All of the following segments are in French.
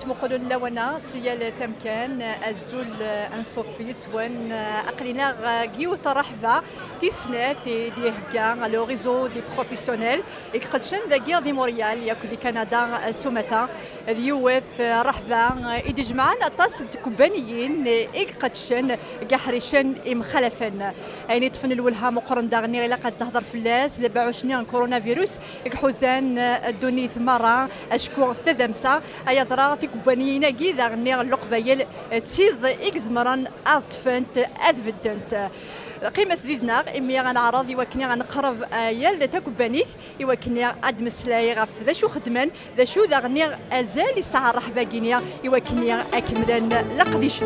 تمقلوا لوانا سيال تمكان الزول انصوفي سوان اقلنا غيو ترحبا في سنة دي هكا لو ريزو دي بروفيسيونيل اكقدشن دا دي موريال ياكو دي كندا سومتا ديوث رحبا ايدي جمعان اطاس تكبانيين اكقدشن قحريشن مخلفن يعني تفن الولها مقرن داغني الا قد تهضر فلاس دابا عشني كورونا فيروس حزان الدنيا ثمرة اشكو ثدمسا ايا ضرا تكبانيين كي داغني اللقبايل تسيض اكزمران اطفنت ادفدنت قيمة ذيدنا إمي غنعرض يوكني غنقرب يال تكبانيت يوكني عد مسلاي غف ذا شو خدمان ذا شو ذا غني أزال يسعى رحبا كينيا يوكني أكملان لقديش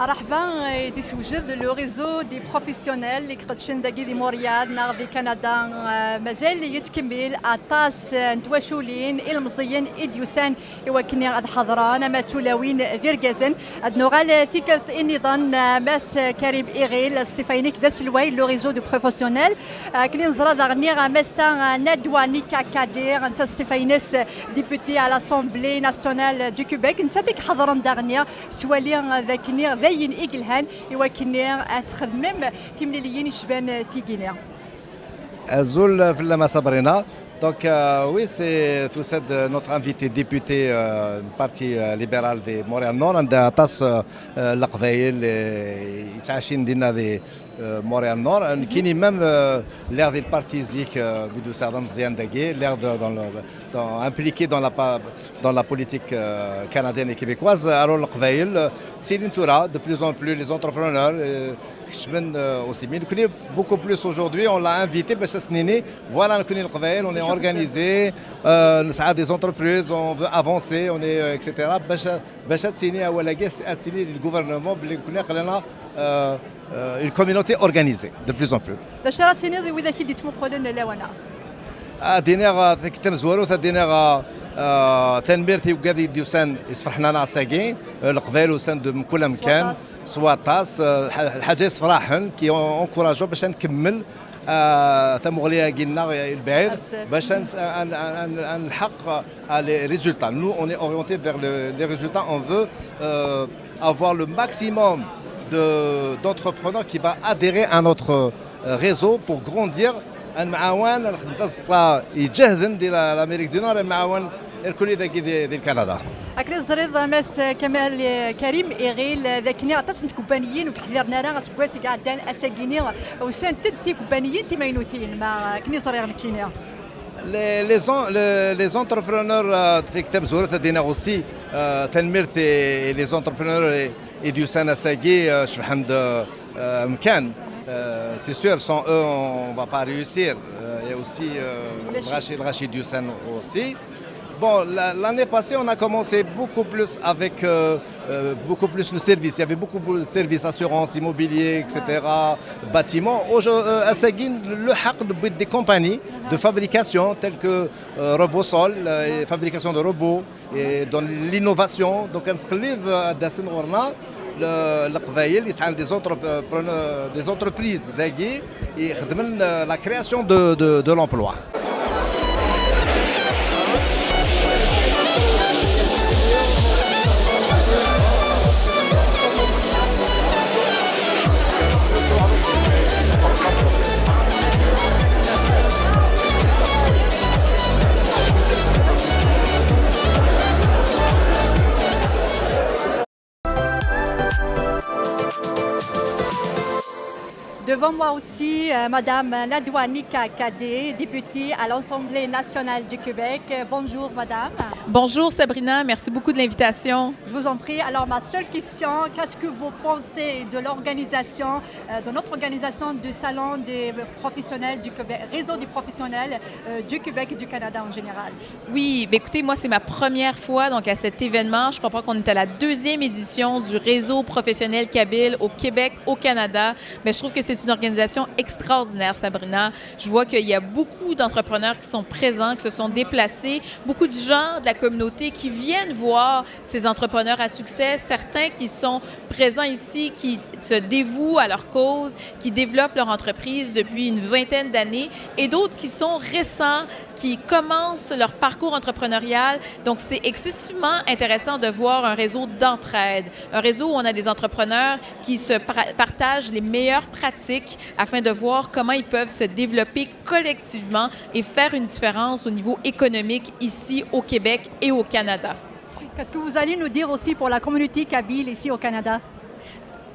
مرحبا دي سوجد لو ريزو دي بروفيسيونيل اللي كتشن داكي دي موريال نار دي كندا مازال يتكمل اطاس نتواشولين المزيين اديوسان يوكني غاد حضران ما تولاوين فيرغازن نوغال فيكلت النظام ماس كريم ايغيل الصفينيك ذا سلوي لو ريزو دي بروفيسيونيل كني نزرا داغني ماسا ندواني كاكادير انت الصفينس ديبوتي على لاسومبلي ناسيونال دو كيبيك انت ديك حضران داغني سوالي ذاكني ين إيجلهان يوكني أتخدمم تمليليين يشبان في غينيا. Azul Villama Sabrina. Donc oui, c'est tout ça de notre invité député parti libéral de Montréal-Nord, on a tas l'Aqvaïl يتعاشين دينا دي Montréal-Nord, qui n'est même l'air des partis Bidou Sadam Zian Dagé, l'air impliqué dans la politique canadienne et québécoise. Alors l'Aqvaïl, c'est une toura, de plus en plus les entrepreneurs, aussi. Mais nous connaissons beaucoup plus aujourd'hui, on l'a invité, voilà, nous connaissons l'Aqvaïl, on est organisé, on a des entreprises, on veut avancer, on est, etc. Le gouvernement, une communauté organisée de plus en plus. دينا كتم زوارو دينا تنبيرتي وقادي ديوسان يصفحنا نعساكين القبائل وسان من كل مكان سواطاس الحاجه يصفراحن كي اونكوراجو باش نكمل تمغليه قلنا البعيد باش نحقق les résultats. Nous on est orienté vers les résultats, on veut avoir le maximum d'entrepreneurs qui va adhérer à notre réseau pour grandir. المعاون الخدمه يجهدن ديال الامريك دو نور المعاون الكلي ديال كندا. اكل الزريض ماس كمال كريم ايغيل ذاكني عطاس كومبانيين وكحذرنا راه سكواسي قاعدان اساكيني وسان تدثي كومبانيين تيماينوثين ما كني زريغ كينيا. Les entrepreneurs في كتاب زورة دينا aussi تنميرت les entrepreneurs يديوسان اساكي شحال مكان. C'est sûr, sans eux, on ne va pas réussir. Il y a aussi Rachid Youssef aussi. Bon, l'année passée, on a commencé beaucoup plus avec beaucoup plus le service. Il y avait beaucoup de services, assurance, immobilier, etc., bâtiments. À Seguin, le haq des compagnies de fabrication telles que Robosol, fabrication de robots, et dans l'innovation. Donc, on se lève à Dassin Orna. القبائل يسعى des entreprises داكي يخدمن la création de l'emploi. Devant moi aussi, Madame Nadouani Kakadé, députée à l'Assemblée nationale du Québec. Bonjour, Madame. Bonjour, Sabrina. Merci beaucoup de l'invitation. Je vous en prie. Alors, ma seule question, qu'est-ce que vous pensez de l'organisation, de notre organisation du Salon des professionnels du Québec, réseau des professionnels du Québec et du Canada en général? Oui, écoutez, moi, c'est ma première fois donc, à cet événement. Je comprends qu'on est à la 2e édition du réseau professionnel kabyle au Québec, au Canada. Mais je trouve que c'est une organisation extraordinaire, Sabrina. Je vois qu'il y a beaucoup d'entrepreneurs qui sont présents, qui se sont déplacés, beaucoup de gens de la communauté qui viennent voir ces entrepreneurs à succès, certains qui sont présents ici, qui se dévouent à leur cause, qui développent leur entreprise depuis une vingtaine d'années, et d'autres qui sont récents, qui commencent leur parcours entrepreneurial. Donc, c'est excessivement intéressant de voir un réseau d'entraide, un réseau où on a des entrepreneurs qui se partagent les meilleures pratiques afin de voir comment ils peuvent se développer collectivement et faire une différence au niveau économique ici au Québec et au Canada. Qu'est-ce que vous allez nous dire aussi pour la communauté kabyle ici au Canada?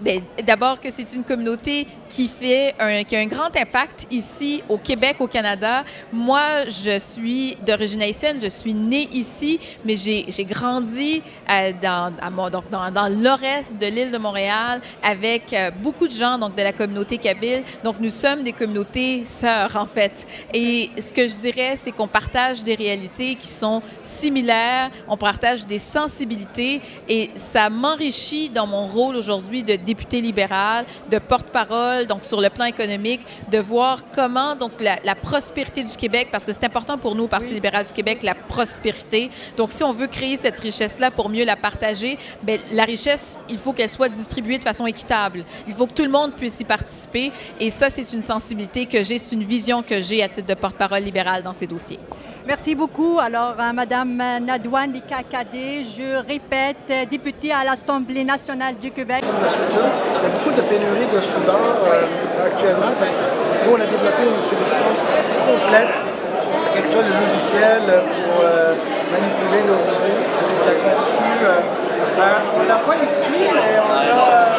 Bien, d'abord que c'est une communauté qui a un grand impact ici au Québec, au Canada. Moi, je suis d'origine haïtienne, je suis née ici, mais j'ai grandi dans l'Ouest de l'île de Montréal avec beaucoup de gens donc, de la communauté kabyle. Donc, nous sommes des communautés sœurs, en fait. Et ce que je dirais, c'est qu'on partage des réalités qui sont similaires, on partage des sensibilités et ça m'enrichit dans mon rôle aujourd'hui de députée libérale, de porte-parole, donc sur le plan économique, de voir comment donc la prospérité du Québec, parce que c'est important pour nous, au Parti libéral du Québec, la prospérité. Donc, si on veut créer cette richesse-là pour mieux la partager, bien, la richesse, il faut qu'elle soit distribuée de façon équitable. Il faut que tout le monde puisse y participer. Et ça, c'est une sensibilité que j'ai, c'est une vision que j'ai à titre de porte-parole libérale dans ces dossiers. Merci beaucoup. Alors, Madame Nadouane Likakadé, je répète, députée à l'Assemblée nationale du Québec. La structure, il y a beaucoup de pénuries de soudeurs actuellement. Nous, on a développé une solution complète, quel que soit le logiciel pour manipuler le robot. On l'a conçu. On ne l'a pas ici, mais on l'a.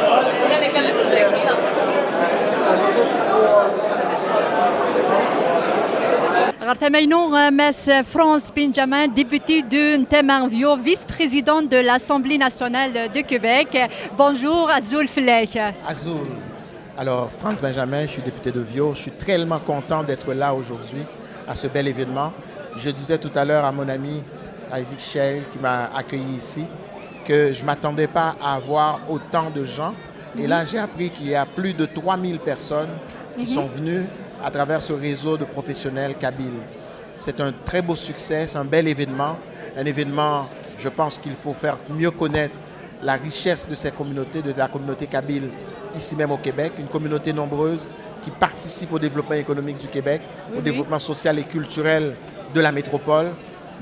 Ratamaïnon Mess France Benjamin, député de Ntemanvio, vice-présidente de l'Assemblée nationale de Québec. Bonjour, Azul Flech. Azul. Alors, France Benjamin, je suis député de Vio. Je suis tellement content d'être là aujourd'hui à ce bel événement. Je disais tout à l'heure à mon ami Isaac Shell qui m'a accueilli ici que je ne m'attendais pas à avoir autant de gens. Et là, j'ai appris qu'il y a plus de 3000 personnes qui sont venues à travers ce réseau de professionnels kabyles. C'est un très beau succès, c'est un bel événement. Un événement, je pense qu'il faut faire mieux connaître la richesse de ces communautés, de la communauté kabyle, ici même au Québec. Une communauté nombreuse qui participe au développement économique du Québec, au développement social et culturel de la métropole.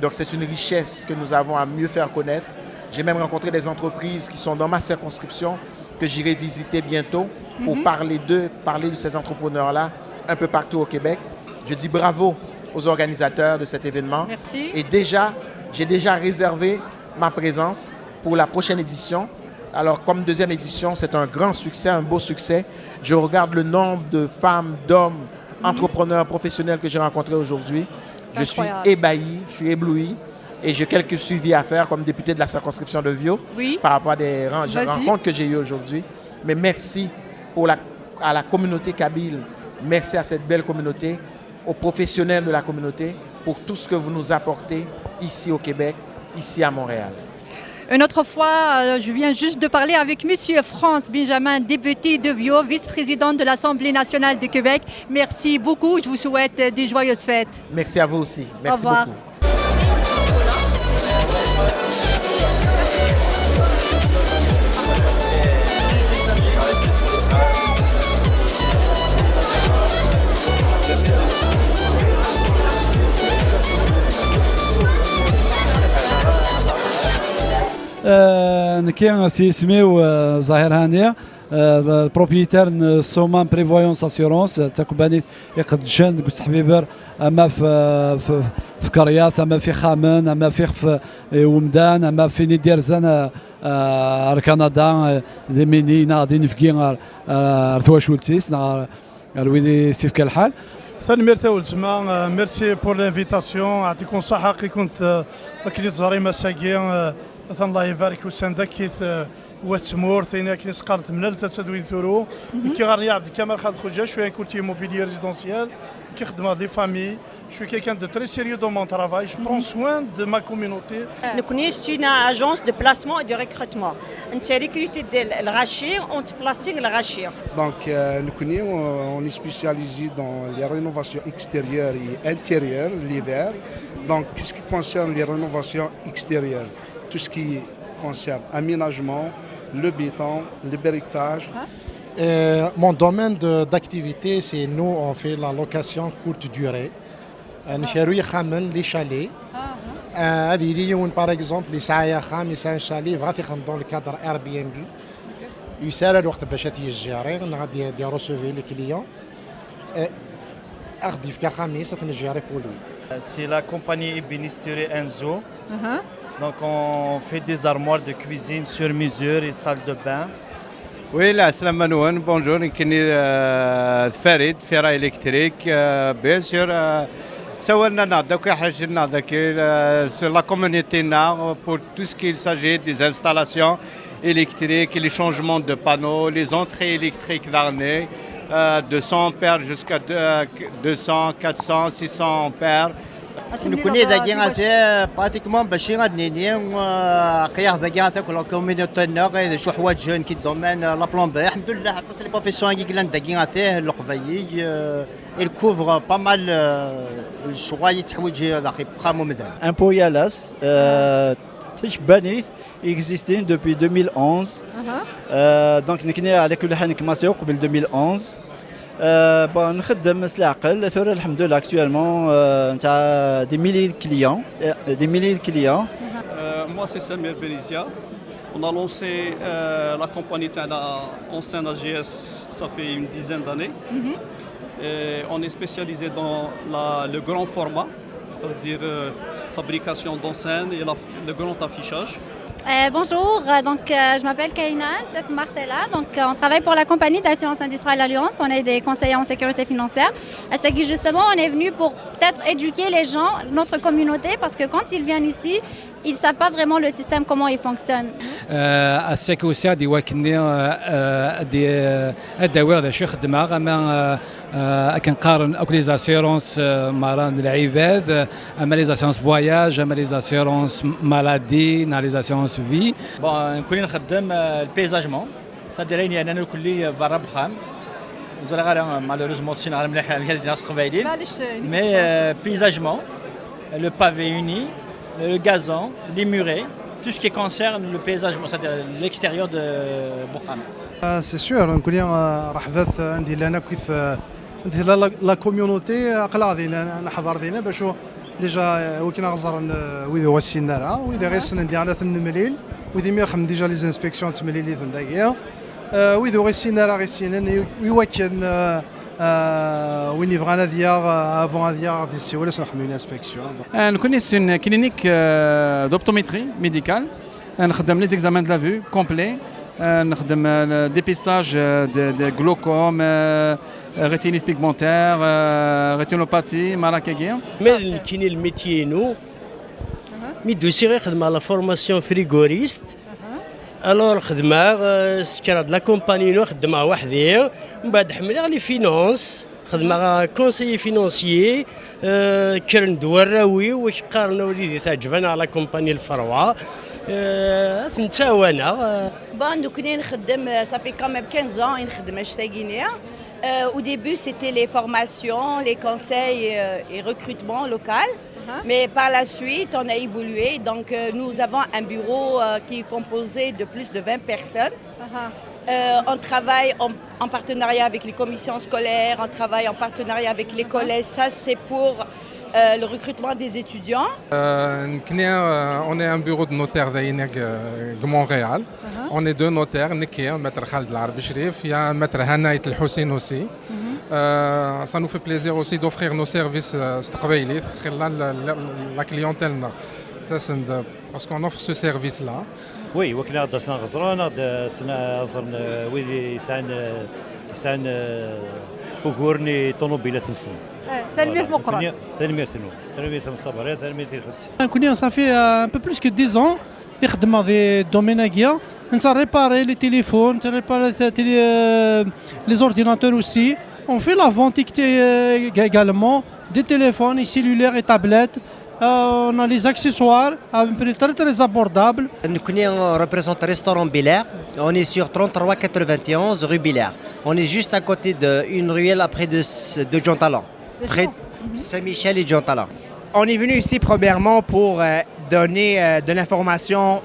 Donc c'est une richesse que nous avons à mieux faire connaître. J'ai même rencontré des entreprises qui sont dans ma circonscription, que j'irai visiter bientôt pour parler d'eux, parler de ces entrepreneurs-là, un peu partout au Québec. Je dis bravo aux organisateurs de cet événement. Merci. Et j'ai déjà réservé ma présence pour la prochaine édition. Alors, comme deuxième édition, c'est un grand succès, un beau succès. Je regarde le nombre de femmes, d'hommes, entrepreneurs, professionnels que j'ai rencontrés aujourd'hui. Je suis ébahi, je suis ébloui. Et j'ai quelques suivis à faire comme député de la circonscription de Vio par rapport à des rencontres que j'ai eues aujourd'hui. Mais merci à la communauté kabyle. Merci à cette belle communauté, aux professionnels de la communauté, pour tout ce que vous nous apportez ici au Québec, ici à Montréal. Une autre fois, je viens juste de parler avec Monsieur France Benjamin, député de Vio, vice-président de l'Assemblée nationale du Québec. Merci beaucoup. Je vous souhaite des joyeuses fêtes. Merci à vous aussi. Merci Au revoir. beaucoup. نكي سي سميو ظاهر هانيه بروبريتير سومان بريفويونس اسيورونس تاكوباني يقد جان قلت حبيبر اما في كرياس اما في خامن اما في ومدان اما في نديرزان كندا دي ميني ناضي نفكي رتواشولتيس الويدي سيف كالحال. ثاني ميرتي ولزما ميرسي بور لانفيتاسيون يعطيكم الصحة كي كنت كليت زاري مساكي الله يبارك وسان كيث واتسمور ثاني كي سقارت من التسدوي ثورو كي غير عبد الكمال خالد خوجا شويه كنت موبيلي ريزيدونسيال كي خدمه لي فامي Je suis quelqu'un de très sérieux dans mon travail. Je prends soin de ma communauté. Nous c'est une agence de placement et de recrutement. On recrute le rachir, on te place le rachir. Donc, on est spécialisé dans les rénovations extérieures et intérieures l'hiver. Donc, ce qui concerne les rénovations extérieures, tout ce qui concerne aménagement, le béton, le briquetage. Mon domaine d'activité, c'est nous, on fait la location courte durée. نشروي خامن لي شالي هذه ليون باغ اكزومبل اللي ساعه خامس ان شالي بغا يخدم لو كادر اير بي ام بي يسال الوقت باش تيجيري غادي دي روسوفي لي كليون اخدي في خامس تنجيري بولوي. C'est la compagnie ébénisterie Enzo. Donc on fait des armoires de cuisine sur mesure et salle de bain. Oui, là, salam manouan, bonjour, كني فريد فيرا إلكتريك bien sûr سوالنا نهضر كي حاجة نهضر كي sur la communauté pour tout ce qu'il s'agit des installations électriques, les changements de panneaux, les entrées électriques d'arnais, de 100 ampères jusqu'à 200, 400, 600 ampères. نكون داكيغاتي براتيكمون باش غادنيني قياس داكيغاتي كل كوميونيتي غير شو حوايج جون كي دومين لا بلومبري الحمد لله حقاش لي بروفيسيون كي كلان داكيغاتي القبايي الكوفر با مال شويه حوايج داخل بخامو مدان ان بويالاس تشبانيث existing depuis 2011 دونك نكني على كل حال كماسيو قبل 2011 نخدم العقل ثورة الحمد لله actuellement نتاع des milliers de clients. Moi c'est Samir Benizia. On a lancé la compagnie ancienne AGS, ça fait une dizaine d'années. On est spécialisé dans le grand format, c'est-à-dire fabrication d'enseignes et le grand affichage. Bonjour, donc je m'appelle Kaina, c'est Marcella. Donc on travaille pour la compagnie d'assurance industrielle Alliance. On est des conseillers en sécurité financière. C'est que justement on est venu pour peut-être éduquer les gens, notre communauté, parce que quand ils viennent ici, ils ne savent pas vraiment le système, comment il fonctionne. الساكي وسع دي واكني دي الدواء ذا شيخ الدماغ اما كنقارن اكو لي زاسيرونس مران العباد اما لي زاسيرونس فواياج اما لي زاسيرونس مالادي نا لي زاسيرونس في بون نكون نخدم البيزاجمون صدريني انا الكلي برا بخام زرا غير مالوريزمون تشين غير مليح هاد الناس قبايلين مي بيزاجمون لو بافي يوني le gazon, les murets, tout ce qui concerne le paysage, c'est-à-dire l'extérieur de Boukham. C'est sûr, نقول رحبات عندي لنا كيف عندي لا كوميونيتي اقلا دينا نحضر دينا باش ديجا وكنا غزر ويدي هو السينارا ويدي غير السنه ديالنا تنمليل ويدي ميرخم ديجا لي انسبكسيون تمليلي تنداكيا ويدي غير السينارا غير السنان يوكن وين يبغانا ديال افون ديال دي سي ولا نحملوا لانسبكسيون. نكون سون كلينيك دوبتوميتري ميديكال نخدم لي زيكزامان دو لا فيو كومبلي نخدم ديبيستاج دي جلوكوم ريتينيت بيغمونتير ريتينوباثي مالاكاكيا. مي كاين الميتيي نو مي دوسي خدمه لا فورماسيون فريغوريست الور خدمه سكرا د لا كومباني نو خدمها وحدي من بعد حملها لي فينونس خدمها كونسيي فينونسيي كرن دوراوي واش قارنا وليدي تعجبنا على كومباني الفروه نتاوانا بون دوكني نخدم صافي كامل 15 ans نخدم اشتاقينيا. Au début, c'était les formations, les conseils et recrutement local. Mais par la suite, on a évolué. Donc, nous avons un bureau qui est composé de plus de 20 personnes. On travaille en partenariat avec les commissions scolaires, on travaille en partenariat avec les collèges. Ça, c'est pour le recrutement des étudiants. On est un bureau de notaire de Montréal. On est deux notaires, maître Khaled Larbi Shrif, il y a maître Hanaït El Hussein aussi. Ça nous fait plaisir aussi d'offrir nos services la clientèle parce qu'on offre ce service-là. Oui, وكنا درسنا غزران درسنا زرنا ويدي سان بوغورني طوموبيلات نسن تنمية مقرن تنمية الصبر تنمية الحسن كنا صافي ان بو بلوس كو 10 ans يخدم في دوميناكيا نتا ريباري لي تيليفون نتا ريباري لي زورديناتور اوسي On fait la vente également des téléphones cellulaires et tablettes. On a les accessoires à un prix très très abordable. On représente le restaurant Belair. On est sur 3391 rue Belair. On est juste à côté d'une ruelle après de Jean Talon. Près de Saint-Michel et Jean Talon. On est venu ici premièrement pour donner de l'information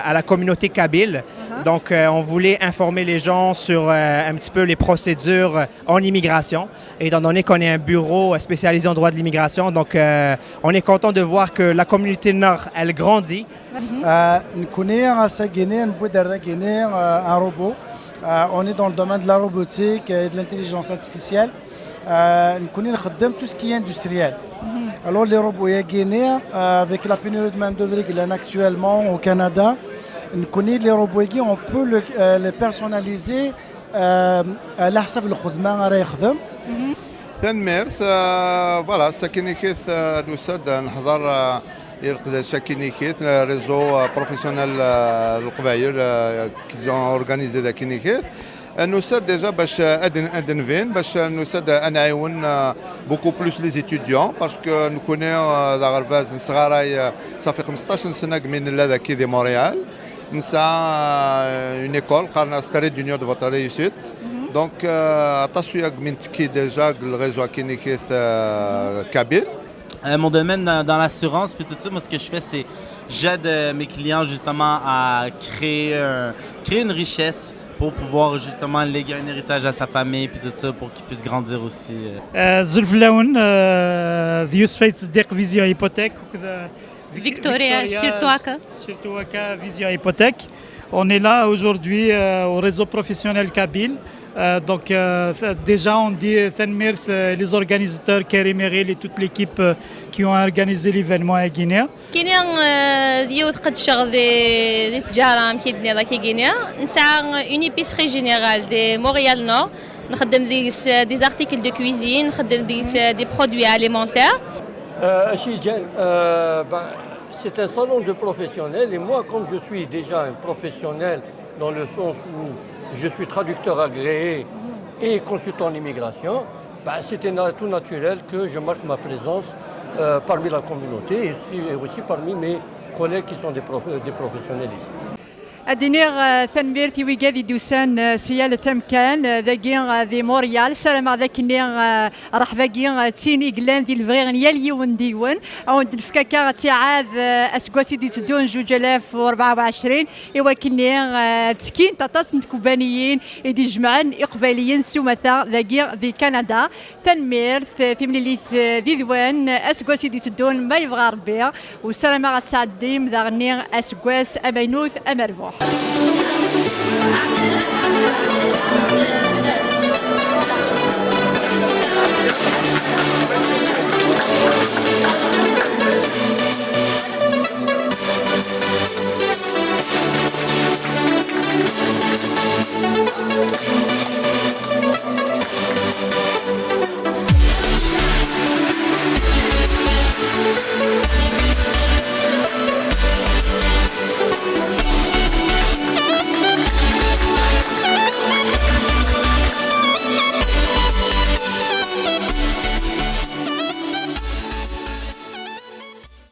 à la communauté kabyle. Donc on voulait informer les gens sur un petit peu les procédures en immigration. Et étant donné qu'on est un bureau spécialisé en droit de l'immigration, donc on est content de voir que la communauté nord, elle grandit. On est dans le domaine de la robotique et de l'intelligence artificielle. Nous avons tout ce qui est industriel. Alors les robots guinéens, avec la pénurie de main-d'œuvre actuellement au Canada, nous connaissons les robots, on peut les personnaliser à l'حساب الخدمة راه يخدم. تنميرث فوالا ساكنيكيث نسد نحضر يرقد ساكنيكيث ريزو بروفيسيونيل القبايل كيزون اورغانيزي دا كينيكيث نسد ديجا باش ادنفين باش نسد نعاون بوكو بلوس لي ستوديون باسكو نكوني ذا غرباز صغاراي صافي 15 سنه من هذا كي دي مونريال نسعى اون ايكول قارنا ستاري دونيو دو فوتا ريوسيت دونك attention من تكي ديجا الريزو كينيكيث كابيل. Mon domaine dans l'assurance, puis tout ça, moi ce que je fais, c'est j'aide mes clients justement à créer une richesse pour pouvoir justement léguer un héritage à sa famille puis tout ça pour qu'il puisse grandir aussi. زلف اللون ذيوس فايت صديق فيزيو هيبوتيك وكذا Victoria Shirtuaka. Shirtuaka Visio Hypothèque. On est là aujourd'hui au réseau professionnel kabyle. Donc déjà on dit Thanmirth, les organisateurs Karim Eril et toute l'équipe qui ont organisé l'événement à Guinée. كاينين ديوت قد شغل دي تجارة مكيدني ذاك غينيا نسعى اون épicerie générale de Montréal Nord نخدم des articles de cuisine نخدم des produits alimentaires. C'est un salon de professionnels et moi comme je suis déjà un professionnel dans le sens où je suis traducteur agréé et consultant en immigration, c'était tout naturel que je marque ma présence parmi la communauté et aussi parmi mes collègues qui sont des professionnels ici. أدينير ثنمير في ويجادي دوسان سيال ثمكان ذاكي ذي موريال سلام ذاك نير راح باقي تيني قلان دي الفغيغ نيال يون ديون أو الفكاكا تعاد أسكواتي دي تدون 2024 إوا كنير تسكين تطاس كوبانيين دي جمعان إقباليين سومثا ذاكي ذي كندا ثنمير ثمليلي ذي ذوان أسكواتي دي تدون ما يبغى ربي وسلام غتسعديم ذا غنير أسكواس أمينوث أمربوح.